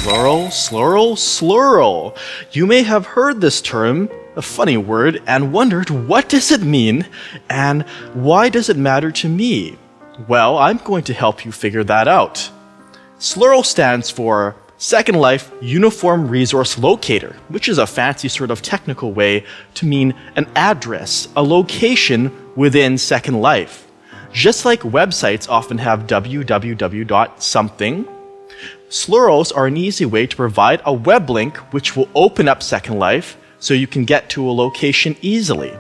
SLURL. You may have heard this term, a funny word, and wondered what does it mean and why does it matter to me? Well, I'm going to help you figure that out. SLURL stands for Second Life Uniform Resource Locator, which is a fancy sort of technical way to mean an address, a location within Second Life. Just like websites often have www.something, SLURLs are an easy way to provide a web link which will open up Second Life so you can get to a location easily.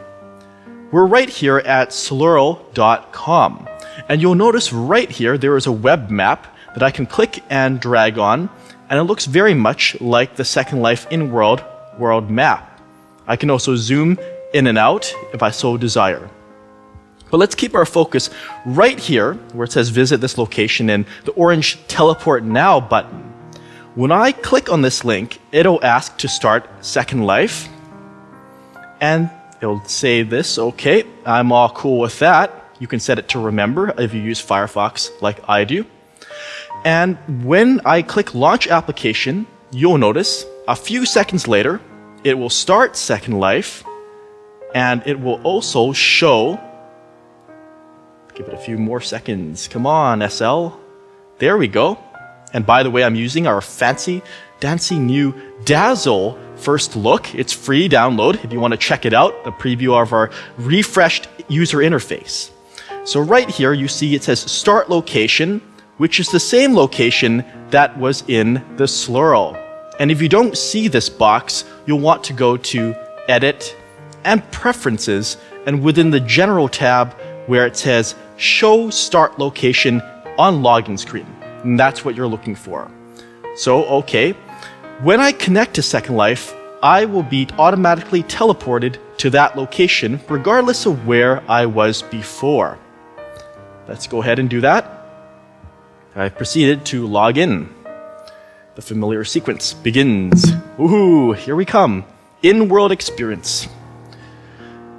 We're right here at slurl.com, and you'll notice right here there is a web map that I can click and drag on, and it looks very much like the Second Life in-world world map. I can also zoom in and out if I so desire. But let's keep our focus right here where it says visit this location and the orange teleport now button. When I click on this link, it'll ask to start Second Life. And it'll say this, okay, I'm all cool with that. You can set it to remember if you use Firefox like I do. And when I click launch application, you'll notice a few seconds later, it will start Second Life and it will also show. Give it a few more seconds. Come on, SL. There we go. And by the way, I'm using our fancy, dancy new Dazzle first look. It's free download if you want to check it out, a preview of our refreshed user interface. So right here, you see it says start location, which is the same location that was in the SLURL. And if you don't see this box, you'll want to go to Edit and Preferences, and within the General tab, where it says Show Start Location on Login Screen. And that's what you're looking for. So, okay, when I connect to Second Life, I will be automatically teleported to that location regardless of where I was before. Let's go ahead and do that. I've proceeded to log in. The familiar sequence begins. Woohoo, here we come. In-world experience.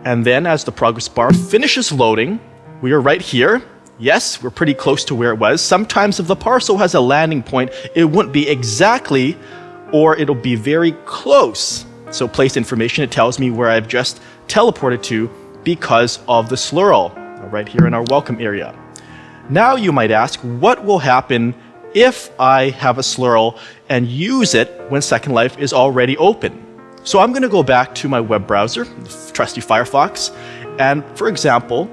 And then as the progress bar finishes loading, we are right here. Yes, we're pretty close to where it was. Sometimes if the parcel has a landing point, it wouldn't be exactly, or it'll be very close. So place information, it tells me where I've just teleported to because of the SLURL, right here in our welcome area. Now you might ask, what will happen if I have a SLURL and use it when Second Life is already open? So I'm going to go back to my web browser, the trusty Firefox, and for example,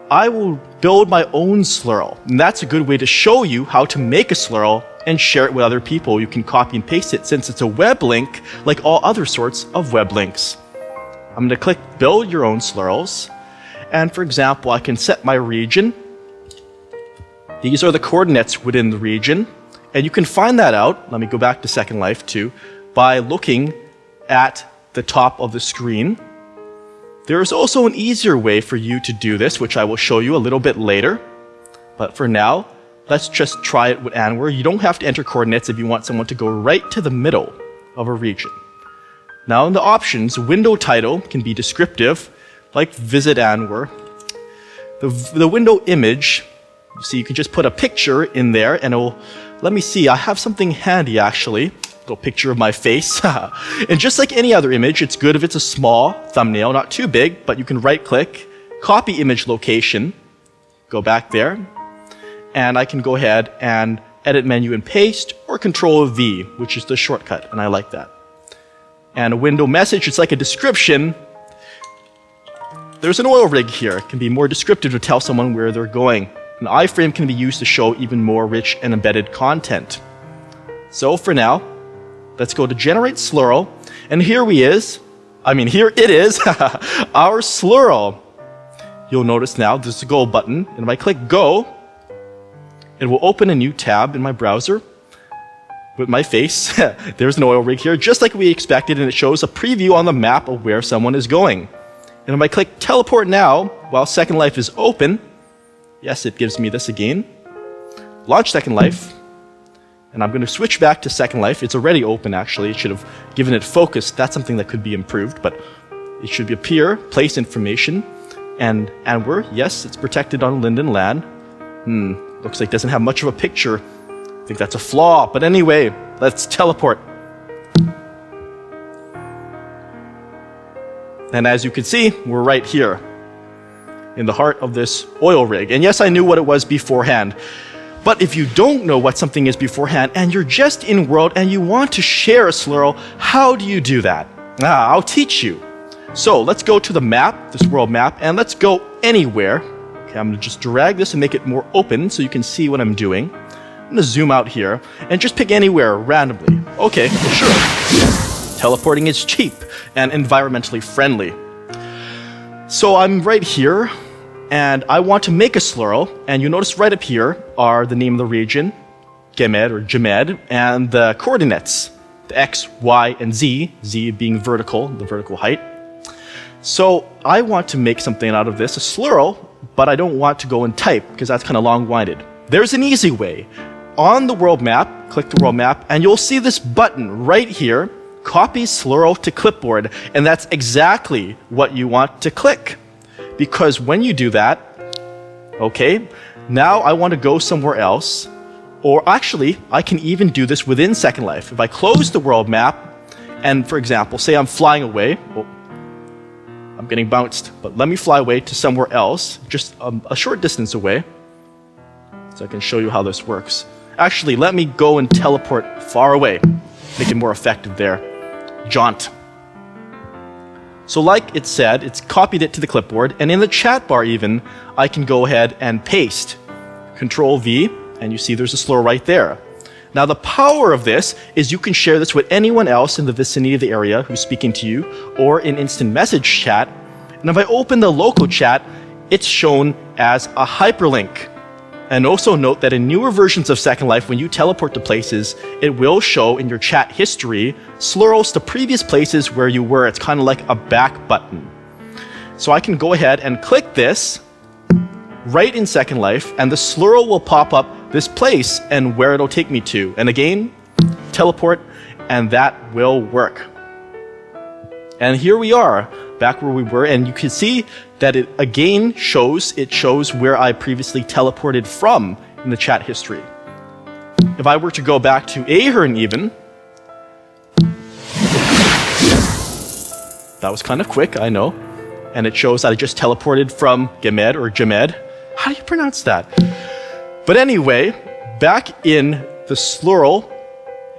I will build my own SLURL. And that's a good way to show you how to make a SLURL and share it with other people. You can copy and paste it since it's a web link like all other sorts of web links. I'm going to click Build Your Own SLURLs. And for example, I can set my region. These are the coordinates within the region. And you can find that out, let me go back to Second Life too, by looking at the top of the screen. There is also an easier way for you to do this, which I will show you a little bit later. But for now, let's just try it with Anwar. You don't have to enter coordinates if you want someone to go right to the middle of a region. Now in the options, window title can be descriptive, like Visit Anwar. The window image, you see, you can just put a picture in there and it'll, let me see, I have something handy actually. Little picture of my face. And just like any other image, it's good if it's a small thumbnail, not too big, but you can right click, copy image location, go back there, and I can go ahead and edit menu and paste, or Control V, which is the shortcut, and I like that. And a window message, it's like a description. There's an oil rig here. It can be more descriptive to tell someone where they're going. An iframe can be used to show even more rich and embedded content. So for now, let's go to Generate SLURL, and here it is, our SLURL. You'll notice now there's a Go button, and if I click Go, it will open a new tab in my browser with my face. There's an oil rig here, just like we expected, and it shows a preview on the map of where someone is going. And if I click Teleport Now, while Second Life is open, yes, it gives me this again. Launch Second Life. And I'm going to switch back to Second Life. It's already open, actually. It should have given it focus. That's something that could be improved, but it should appear, place information, and Anwar, yes, it's protected on Linden land. Looks like it doesn't have much of a picture. I think that's a flaw, but anyway, Let's teleport. And as you can see, we're right here in the heart of this oil rig. And yes, I knew what it was beforehand. But if you don't know what something is beforehand and you're just in world and you want to share a SLURL, how do you do that? I'll teach you. So let's go to the map, this world map, and let's go anywhere. Okay, I'm going to just drag this and make it more open so you can see what I'm doing. I'm going to zoom out here and just pick anywhere randomly. Okay, sure. Teleporting is cheap and environmentally friendly. So I'm right here, and I want to make a SLURL, and you notice right up here are the name of the region, Gemed or Gemed, and the coordinates, the X, Y, and Z, Z being vertical, the vertical height. So I want to make something out of this, a SLURL, but I don't want to go and type because that's kind of long-winded. There's an easy way. On the world map, click the world map, and you'll see this button right here, Copy SLURL to Clipboard, and that's exactly what you want to click. Because when you do that, okay, now I want to go somewhere else, or actually, I can even do this within Second Life. If I close the world map, and for example, say I'm flying away, well, I'm getting bounced, but let me fly away to somewhere else, just a short distance away, so I can show you how this works. Actually, let me go and teleport far away, make it more effective there. Jaunt. So like it said, it's copied it to the clipboard, and in the chat bar even, I can go ahead and paste. Control V, and you see there's a SLURL right there. Now the power of this is you can share this with anyone else in the vicinity of the area who's speaking to you, or in instant message chat. And if I open the local chat, it's shown as a hyperlink. And also note that in newer versions of Second Life, when you teleport to places, it will show in your chat history SLURLs to previous places where you were. It's kind of like a back button. So I can go ahead and click this right in Second Life, and the SLURL will pop up this place and where it'll take me to. And again, teleport, and that will work. And here we are, back where we were, and you can see that it again shows where I previously teleported from in the chat history. If I were to go back to Ahern even, that was kind of quick, I know, and it shows that I just teleported from Gemed or Gemed. How do you pronounce that? But anyway, back in the SLURL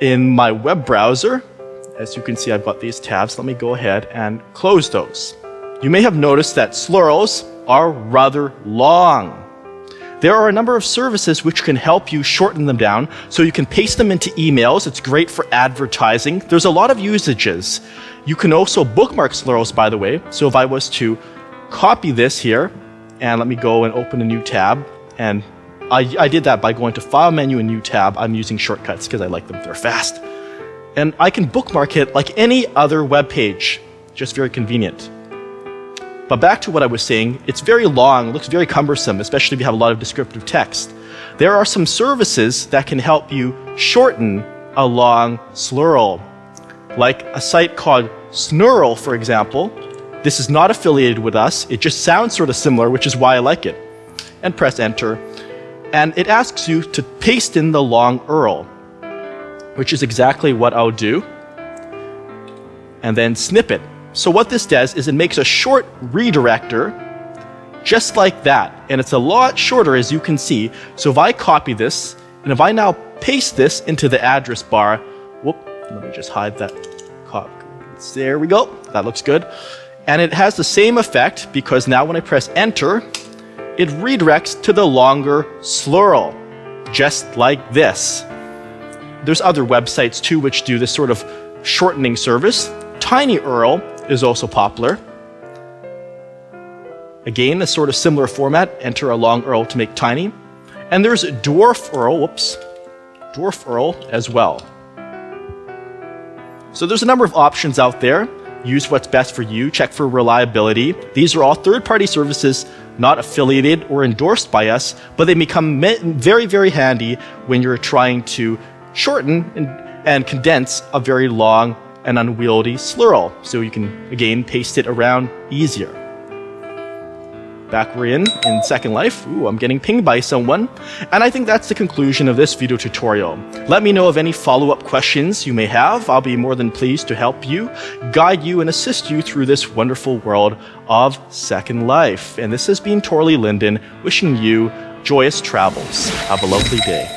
in my web browser, as you can see, I've got these tabs. Let me go ahead and close those. You may have noticed that SLURLs are rather long. There are a number of services which can help you shorten them down, so you can paste them into emails. It's great for advertising. There's a lot of usages. You can also bookmark SLURLs, by the way. So if I was to copy this here, and let me go and open a new tab, and I did that by going to File menu and New Tab. I'm using shortcuts because I like them. They're fast. And I can bookmark it like any other web page. Just very convenient. But back to what I was saying, it's very long, looks very cumbersome, especially if you have a lot of descriptive text. There are some services that can help you shorten a long SLURL. Like a site called Snurl, for example. This is not affiliated with us. It just sounds sort of similar, which is why I like it. And press enter. And it asks you to paste in the long URL, which is exactly what I'll do. And then snip it. So what this does is it makes a short redirector, just like that. And it's a lot shorter, as you can see. So if I copy this, and if I now paste this into the address bar, whoop, let me just hide that. There we go. That looks good. And it has the same effect, because now when I press enter, it redirects to the longer SLURL, just like this. There's other websites too which do this sort of shortening service. TinyURL is also popular. Again, a sort of similar format. Enter a long URL to make tiny. And there's dwarf URL as well. So there's a number of options out there. Use what's best for you. Check for reliability. These are all third-party services, not affiliated or endorsed by us, but they become very, very handy when you're trying to shorten and condense a very long and unwieldy SLURL, so you can, again, paste it around easier. back we're in Second Life. Ooh, I'm getting pinged by someone. And I think that's the conclusion of this video tutorial. Let me know of any follow-up questions you may have. I'll be more than pleased to help you, guide you, and assist you through this wonderful world of Second Life. And this has been Torley Linden, wishing you joyous travels. Have a lovely day.